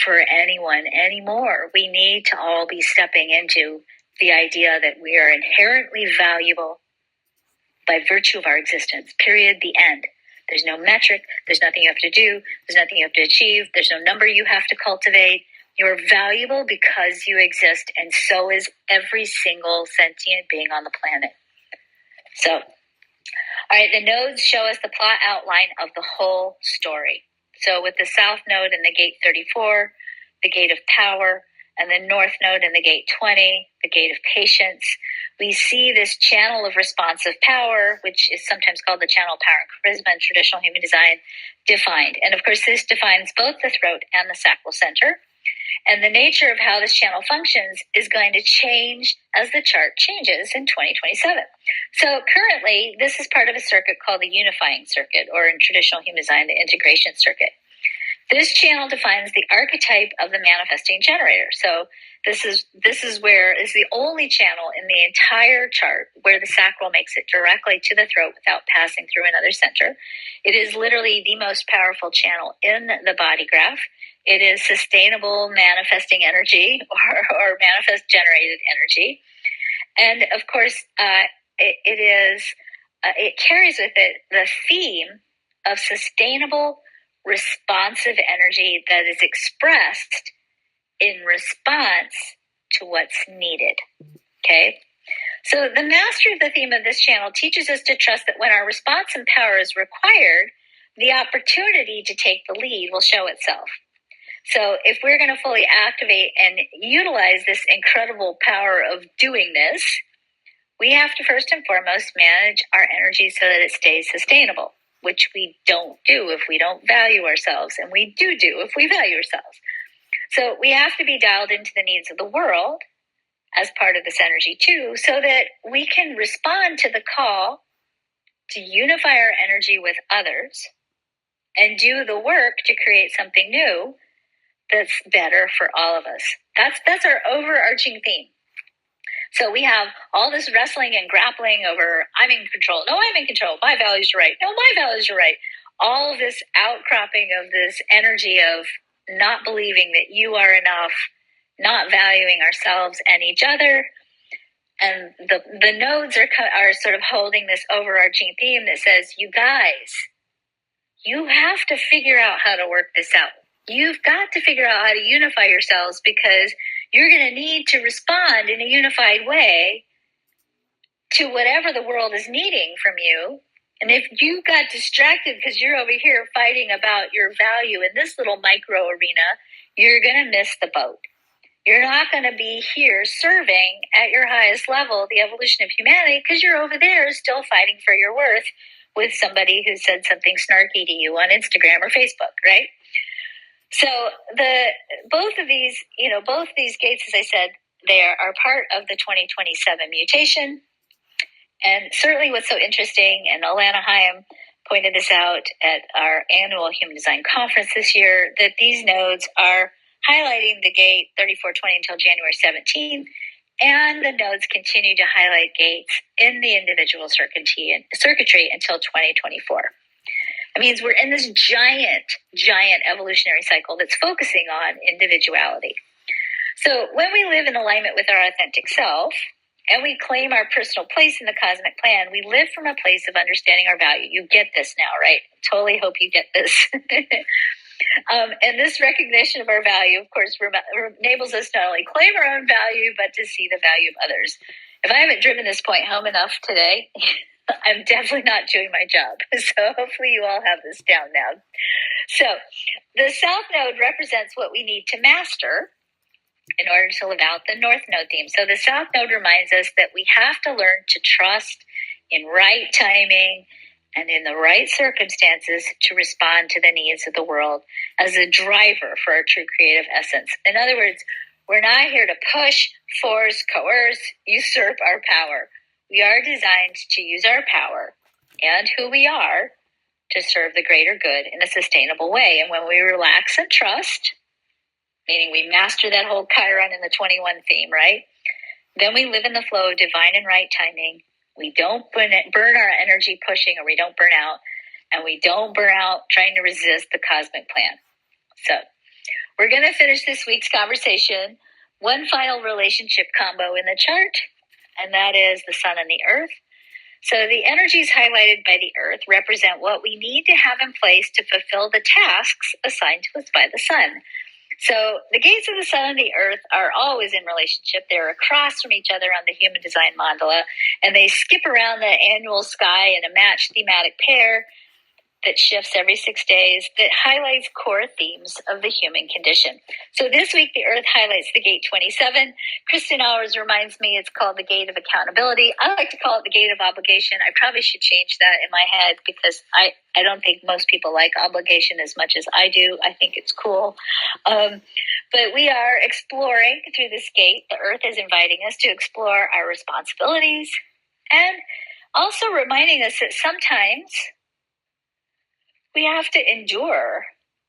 for anyone anymore. We need to all be stepping into the idea that we are inherently valuable by virtue of our existence, period, the end. There's no metric, there's nothing you have to do, there's nothing you have to achieve, there's no number you have to cultivate. You're valuable because you exist, and so is every single sentient being on the planet. So, all right, the nodes show us the plot outline of the whole story. So with the south node in the gate 34, the gate of power, and the north node in the gate 20, the gate of patience, we see this channel of responsive power, which is sometimes called the channel of power and charisma in traditional human design, defined. And of course, this defines both the throat and the sacral center. And the nature of how this channel functions is going to change as the chart changes in 2027. So currently, this is part of a circuit called the unifying circuit, or in traditional human design, the integration circuit. This channel defines the archetype of the manifesting generator. So this is where is the only channel in the entire chart where the sacral makes it directly to the throat without passing through another center. It is literally the most powerful channel in the body graph. It is sustainable manifesting energy or manifest generated energy. And of course, it carries with it the theme of sustainable responsive energy that is expressed in response to what's needed. Okay? So the mastery of the theme of this channel teaches us to trust that when our response and power is required, the opportunity to take the lead will show itself. So if we're going to fully activate and utilize this incredible power of doing this, we have to first and foremost manage our energy so that it stays sustainable, which we don't do if we don't value ourselves, and we do if we value ourselves. So we have to be dialed into the needs of the world as part of this energy too, so that we can respond to the call to unify our energy with others and do the work to create something new that's better for all of us. That's our overarching theme. So we have all this wrestling and grappling over, I'm in control. No, I'm in control. My values are right. No, my values are right. All of this outcropping of this energy of not believing that you are enough, not valuing ourselves and each other. And the nodes are sort of holding this overarching theme that says, you guys, you have to figure out how to work this out. You've got to figure out how to unify yourselves, because you're going to need to respond in a unified way to whatever the world is needing from you. And if you got distracted because you're over here fighting about your value in this little micro arena, you're going to miss the boat. You're not going to be here serving at your highest level, the evolution of humanity, because you're over there still fighting for your worth with somebody who said something snarky to you on Instagram or Facebook, right? So both of these gates, as I said, they are part of the 2027 mutation. And certainly what's so interesting, and Alana Hyam pointed this out at our annual Human Design Conference this year, that these nodes are highlighting the gate 3420 until January 17th, and the nodes continue to highlight gates in the individual circuitry until 2024. It means we're in this giant evolutionary cycle that's focusing on individuality. So when we live in alignment with our authentic self, and we claim our personal place in the cosmic plan, we live from a place of understanding our value. You get this now, right? Totally hope you get this. And this recognition of our value, of course, enables us to not only claim our own value, but to see the value of others. If I haven't driven this point home enough today, I'm definitely not doing my job. So hopefully you all have this down now. So the South Node represents what we need to master in order to live out the North Node theme. So the South Node reminds us that we have to learn to trust in right timing and in the right circumstances to respond to the needs of the world as a driver for our true creative essence. In other words, we're not here to push, force, coerce, usurp our power. We are designed to use our power and who we are to serve the greater good in a sustainable way. And when we relax and trust, meaning we master that whole Chiron in the 21 theme, right? Then we live in the flow of divine and right timing. We don't burn our energy pushing, or we don't burn out, and we don't burn out trying to resist the cosmic plan. So we're going to finish this week's conversation. One final relationship combo in the chart, and that is the sun and the earth. So the energies highlighted by the earth represent what we need to have in place to fulfill the tasks assigned to us by the sun. So the gates of the sun and the earth are always in relationship. They're across from each other on the human design mandala, and they skip around the annual sky in a matched thematic pair that shifts every 6 days, that highlights core themes of the human condition. So this week, the earth highlights the gate 27. Kristen Hours reminds me it's called the gate of accountability. I like to call it the gate of obligation. I probably should change that in my head, because I don't think most people like obligation as much as I do. I think it's cool. But we are exploring through this gate. The earth is inviting us to explore our responsibilities, and also reminding us that sometimes we have to endure.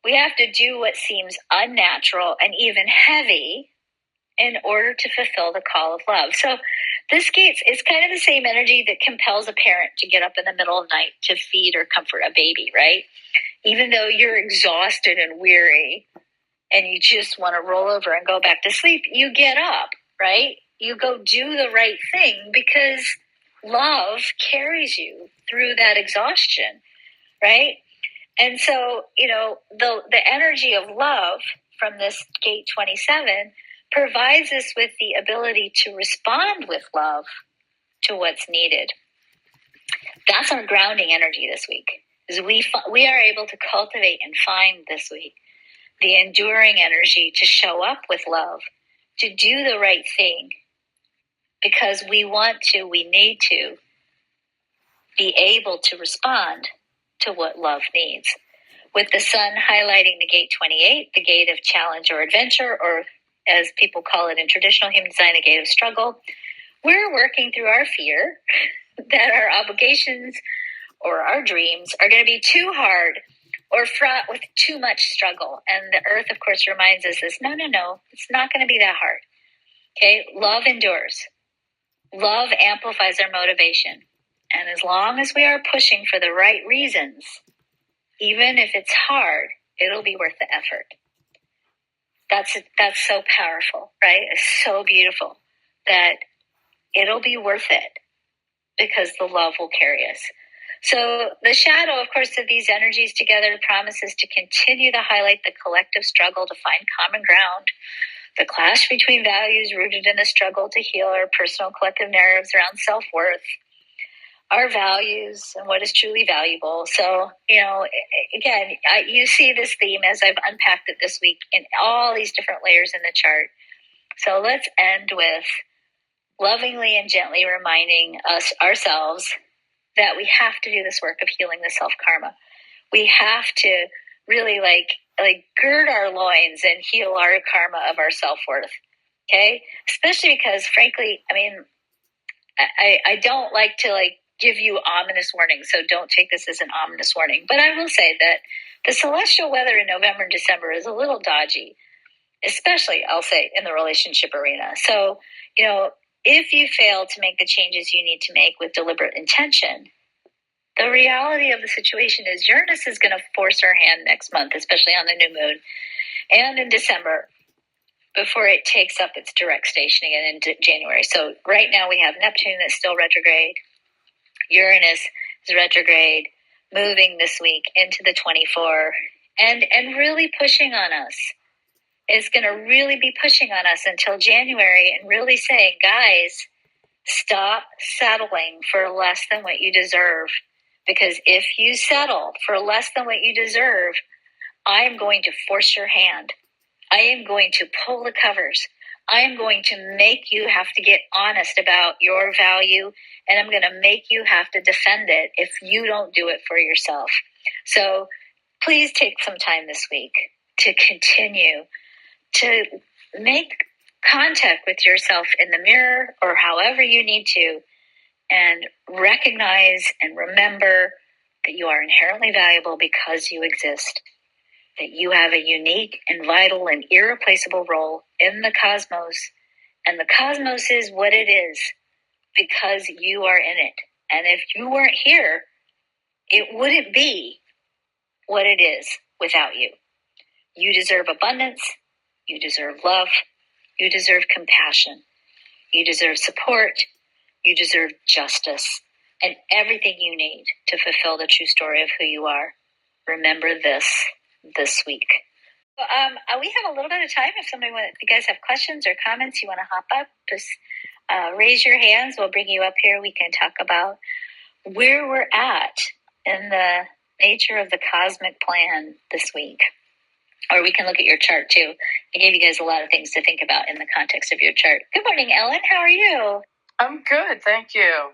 We have to do what seems unnatural and even heavy in order to fulfill the call of love. So this gate is kind of the same energy that compels a parent to get up in the middle of the night to feed or comfort a baby, right? Even though you're exhausted and weary and you just want to roll over and go back to sleep, you get up, right? You go do the right thing, because love carries you through that exhaustion, right? And so, the energy of love from this gate 27 provides us with the ability to respond with love to what's needed. That's our grounding energy this week, is we are able to cultivate and find this week the enduring energy to show up with love, to do the right thing, because we need to be able to respond to what love needs. With the sun highlighting the gate 28, the gate of challenge or adventure, or as people call it in traditional human design, the gate of struggle, we're working through our fear that our obligations or our dreams are going to be too hard, or fraught with too much struggle. And the earth, of course, reminds us this, no, it's not going to be that hard. Okay, love endures. Love amplifies our motivation. And as long as we are pushing for the right reasons, even if it's hard, it'll be worth the effort. That's so powerful, right? It's so beautiful that it'll be worth it because the love will carry us. So the shadow, of course, of these energies together promises to continue to highlight the collective struggle to find common ground, the clash between values rooted in the struggle to heal our personal collective narratives around self-worth, our values, and what is truly valuable. So, again, you see this theme as I've unpacked it this week in all these different layers in the chart. So let's end with lovingly and gently reminding ourselves that we have to do this work of healing the self-karma. We have to really like gird our loins and heal our karma of our self-worth. Okay? Especially because, frankly, I don't like to give you ominous warnings, so don't take this as an ominous warning. But I will say that the celestial weather in November and December is a little dodgy, especially, I'll say, in the relationship arena. So, if you fail to make the changes you need to make with deliberate intention, the reality of the situation is Uranus is going to force her hand next month, especially on the new moon, and in December, before it takes up its direct station again in January. So right now we have Neptune that's still retrograde. Uranus is retrograde, moving this week into the 24, and really pushing on us. It's going to really be pushing on us until January and really saying, guys, stop settling for less than what you deserve. Because if you settle for less than what you deserve, I am going to force your hand. I am going to pull the covers. I am going to make you have to get honest about your value, and I'm going to make you have to defend it if you don't do it for yourself. So please take some time this week to continue to make contact with yourself in the mirror or however you need to, and recognize and remember that you are inherently valuable because you exist, that you have a unique and vital and irreplaceable role in the cosmos, and the cosmos is what it is because you are in it. And if you weren't here, it wouldn't be what it is without you. You deserve abundance. You deserve love. You deserve compassion. You deserve support. You deserve justice and everything you need to fulfill the true story of who you are. Remember this week. We have a little bit of time. If you guys have questions or comments, you want to hop up, just raise your hands. We'll bring you up here. We can talk about where we're at in the nature of the cosmic plan this week. Or we can look at your chart too. I gave you guys a lot of things to think about in the context of your chart. Good morning, Ellen. How are you? I'm good, thank you.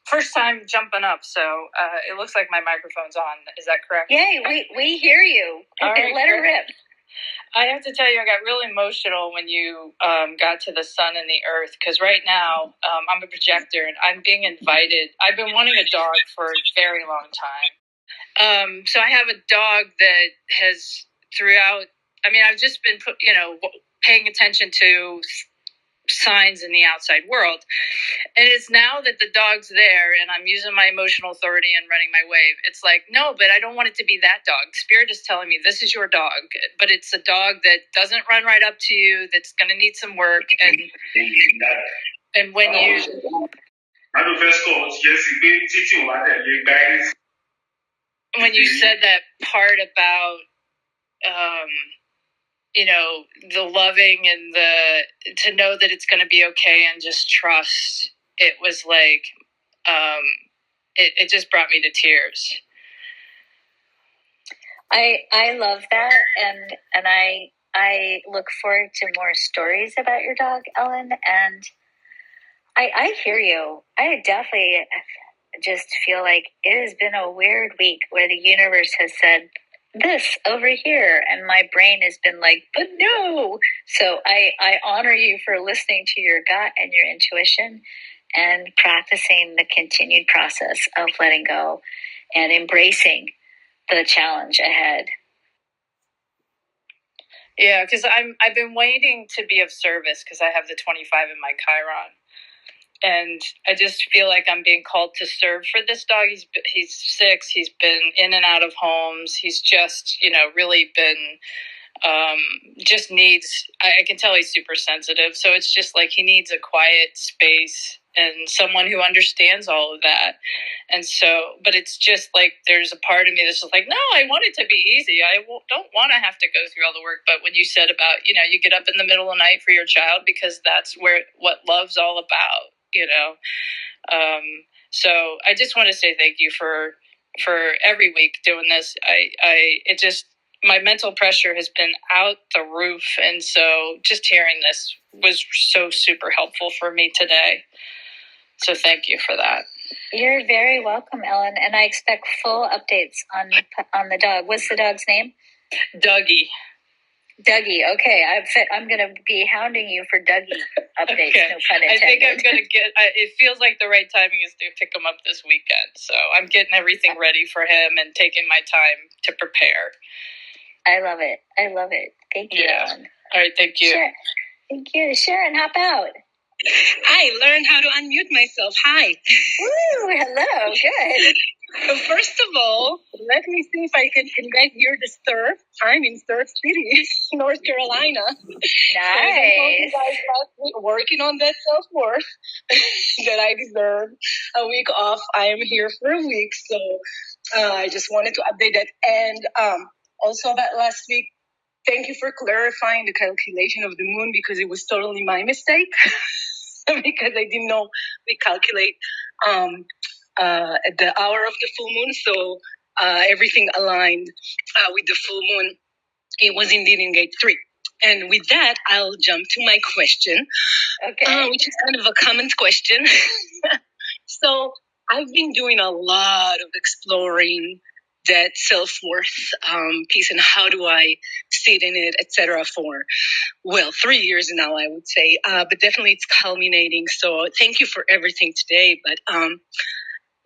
First time jumping up, so it looks like my microphone's on. Is that correct? Yay, we hear you. All right, let her rip. I have to tell you, I got really emotional when you got to the sun and the earth, because right now I'm a projector and I'm being invited. I've been wanting a dog for a very long time. So I have a dog that has I've just been paying attention to signs in the outside world, and it's now that the dog's there and I'm using my emotional authority and running my wave. It's like, no, but I don't want it to be that dog. Spirit is telling me this is your dog, but it's a dog that doesn't run right up to you, that's going to need some work. And when you said that part about the loving and to know that it's going to be okay and just trust, it was like, it just brought me to tears. I love that. And I look forward to more stories about your dog, Ellen. And I hear you. I definitely just feel like it has been a weird week where the universe has said, this over here, and my brain has been like, but no. So I honor you for listening to your gut and your intuition and practicing the continued process of letting go and embracing the challenge ahead. Yeah, because I've been waiting to be of service because I have the 25 in my Chiron. And I just feel like I'm being called to serve for this dog. He's 6. He's been in and out of homes. He's just, really been, just needs, I can tell he's super sensitive. So it's just like he needs a quiet space and someone who understands all of that. And so, but it's just like, there's a part of me that's just like, no, I want it to be easy. I don't want to have to go through all the work. But when you said about, you get up in the middle of the night for your child because that's what love's all about. So I just want to say thank you for every week doing this. My mental pressure has been out the roof. And so just hearing this was so super helpful for me today. So thank you for that. You're very welcome, Ellen. And I expect full updates on the dog. What's the dog's name? Dougie. Okay. I'm going to be hounding you for Dougie updates. Okay. No pun intended. I think I'm going to it feels like the right timing is to pick him up this weekend. So I'm getting everything ready for him and taking my time to prepare. I love it. Thank you, Ellen. All right. Thank you. Sure. Thank you. Sharon, hop out. I learned how to unmute myself. Hi. Woo, hello. Good. So first of all, let me see if I can guys hear the surf. I'm in Surf City, North Carolina. Nice. So I told you guys last week, working on that self-worth that I deserve a week off. I am here for a week, so I just wanted to update that. And also that last week, thank you for clarifying the calculation of the moon because it was totally my mistake. Because I didn't know we calculate at the hour of the full moon, so everything aligned with the full moon. It was indeed in gate 3. And with that, I'll jump to my question, which is kind of a common question. So I've been doing a lot of exploring that self-worth piece and how do I sit in it, etc. for, 3 years now, I would say. But definitely it's culminating. So thank you for everything today. But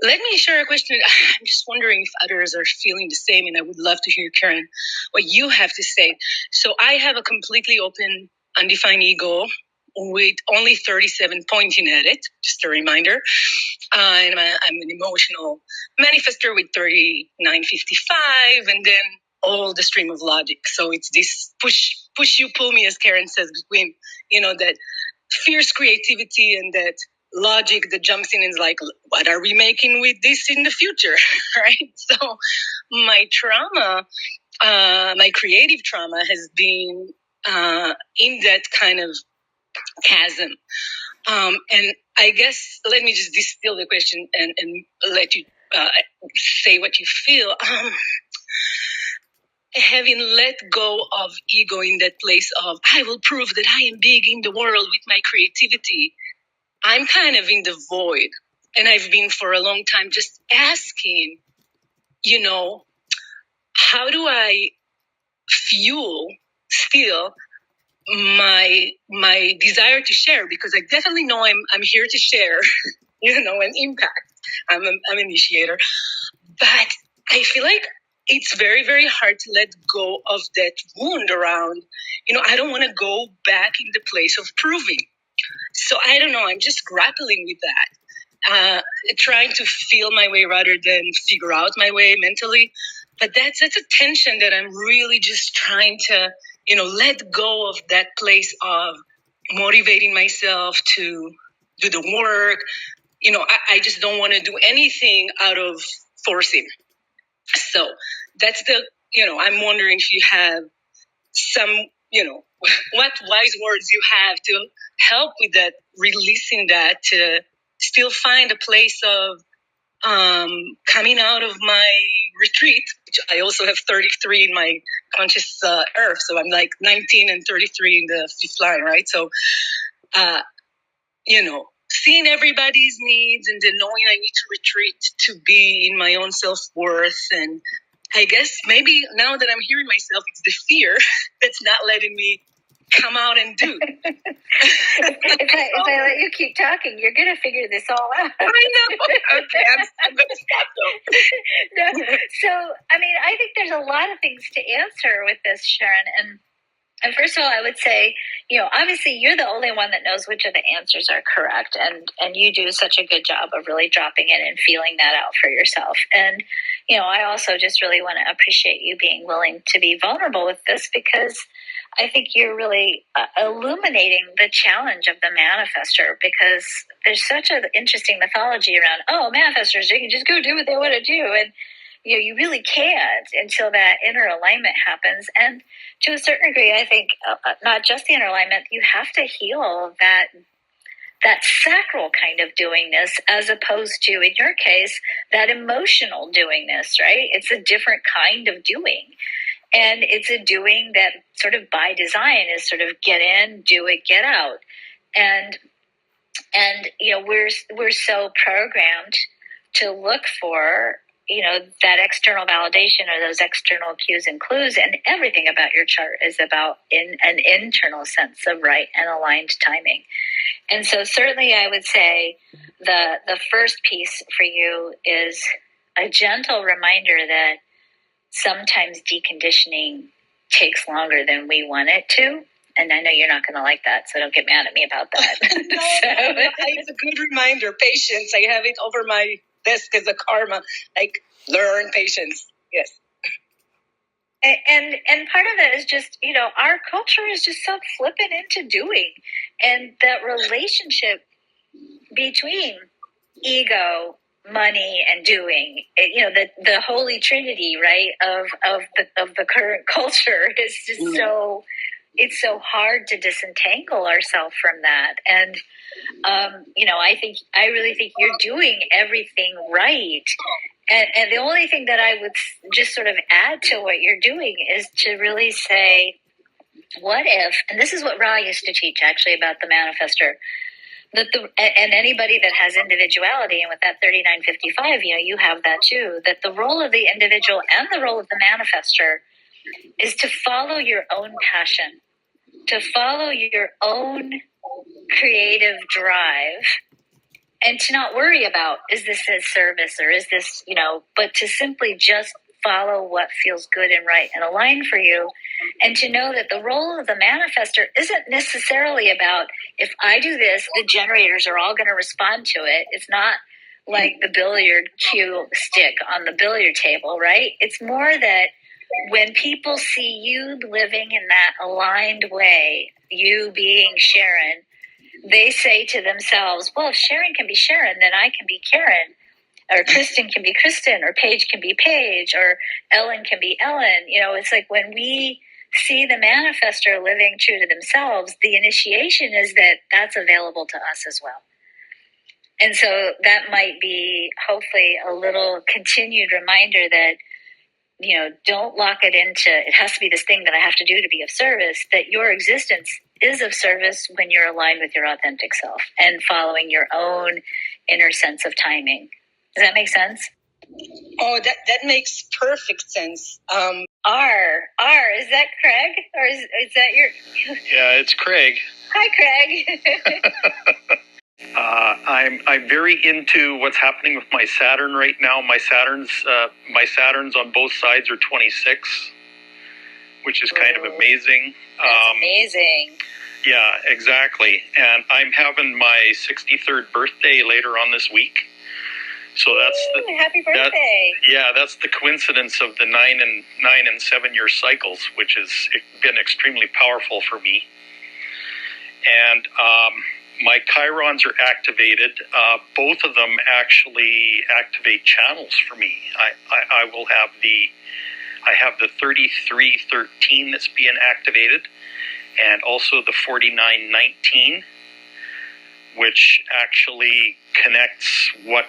let me share a question. I'm just wondering if others are feeling the same, and I would love to hear, Karen, what you have to say. So I have a completely open, undefined ego with only 37 pointing at it, just a reminder. And I'm an emotional manifestor with 3955, and then all the stream of logic. So it's this push you, pull me, as Karen says, between, that fierce creativity and that logic that jumps in and is like, what are we making with this in the future, right? So my trauma, my creative trauma has been in that kind of chasm. And I guess, let me just distill the question and let you say what you feel. Having let go of ego in that place of, I will prove that I am big in the world with my creativity. I'm kind of in the void. And I've been for a long time just asking, how do I fuel still my desire to share? Because I definitely know I'm here to share, and impact. I'm an initiator. But I feel like it's very, very hard to let go of that wound around, I don't want to go back in the place of proving. So I don't know. I'm just grappling with that, trying to feel my way rather than figure out my way mentally. But that's a tension that I'm really just trying to, let go of that place of motivating myself to do the work. I just don't want to do anything out of forcing. So that's I'm wondering if you have some, what wise words you have to help with that, releasing that, to still find a place of coming out of my retreat, which I also have 33 in my conscious earth. So I'm like 19 and 33 in the 5th line, right? So, seeing everybody's needs and then knowing I need to retreat to be in my own self-worth. And I guess maybe now that I'm hearing myself, it's the fear that's not letting me come out and do. If I let you keep talking, you're going to figure this all out. I know. Okay, I'm going to stop though. No, so, I mean, I think there's a lot of things to answer with this, Sharon. And first of all, I would say, obviously you're the only one that knows which of the answers are correct. And you do such a good job of really dropping in and feeling that out for yourself. And, I also just really want to appreciate you being willing to be vulnerable with this, because I think you're really illuminating the challenge of the manifester, because there's such an interesting mythology around, manifestors, they can just go do what they want to do. And, you really can't until that inner alignment happens. And to a certain degree, I think not just the inner alignment, you have to heal that sacral kind of doingness, as opposed to, in your case, that emotional doingness, right? It's a different kind of doing. And it's a doing that sort of by design is sort of get in, do it, get out. And we're so programmed to look for that external validation or those external cues and clues, and everything about your chart is about an internal sense of right and aligned timing. And so certainly I would say the first piece for you is a gentle reminder that sometimes deconditioning takes longer than we want it to. And I know you're not going to like that, so don't get mad at me about that. No, it's a good reminder. Patience. I have it over my desk as a karma. Like, learn patience. Yes. And part of it is just, our culture is just so flippant into doing. And that relationship between ego, money, and doing, the holy trinity, right, of the current culture is just it's so hard to disentangle ourselves from that. And, I really think you're doing everything right. And the only thing that I would just sort of add to what you're doing is to really say, what if, and this is what Ra used to teach actually about the manifester, and anybody that has individuality, and with that 3955, you have that too, that the role of the individual and the role of the manifester is to follow your own passion, to follow your own creative drive, and to not worry about, is this a service or is this, but to simply just follow what feels good and right and aligned for you. And to know that the role of the manifester isn't necessarily about, if I do this, the generators are all going to respond to it. It's not like the billiard cue stick on the billiard table, right? It's more that when people see you living in that aligned way, you being Sharon, they say to themselves, well, if Sharon can be Sharon, then I can be Karen, or Kristen can be Kristen, or Paige can be Paige, or Ellen can be Ellen. It's like when we see the manifester living true to themselves, the initiation is that that's available to us as well. And so that might be hopefully a little continued reminder that, don't lock it into, it has to be this thing that I have to do to be of service, that your existence is of service when you're aligned with your authentic self and following your own inner sense of timing. Does that make sense? Oh, that makes perfect sense. R, is that Craig? Or is that your... Yeah, it's Craig. Hi, Craig. I'm very into what's happening with my Saturn right now. My Saturns on both sides are 26, which is kind of amazing. That's amazing. Yeah, exactly. And I'm having my 63rd birthday later on this week. So that's happy birthday. That's the coincidence of the 9 and 7 year cycles, which has been extremely powerful for me. And my chirons are activated. Both of them actually activate channels for me. I have the 3313 that's being activated, and also the 4919, which actually connects what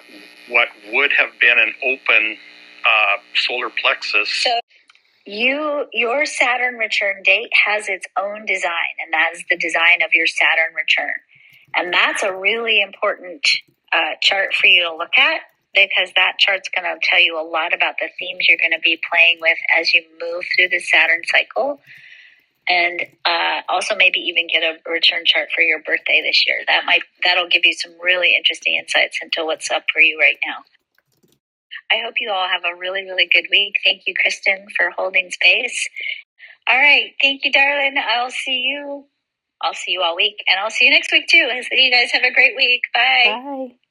would have been an open solar plexus. So your Saturn return date has its own design, and that is the design of your Saturn return. And that's a really important chart for you to look at, because that chart's going to tell you a lot about the themes you're going to be playing with as you move through the Saturn cycle. And also maybe even get a return chart for your birthday this year. That'll give you some really interesting insights into what's up for you right now. I hope you all have a really, really good week. Thank you, Kristen, for holding space. All right. Thank you, darling. I'll see you all week, and I'll see you next week too. So you guys have a great week. Bye. Bye.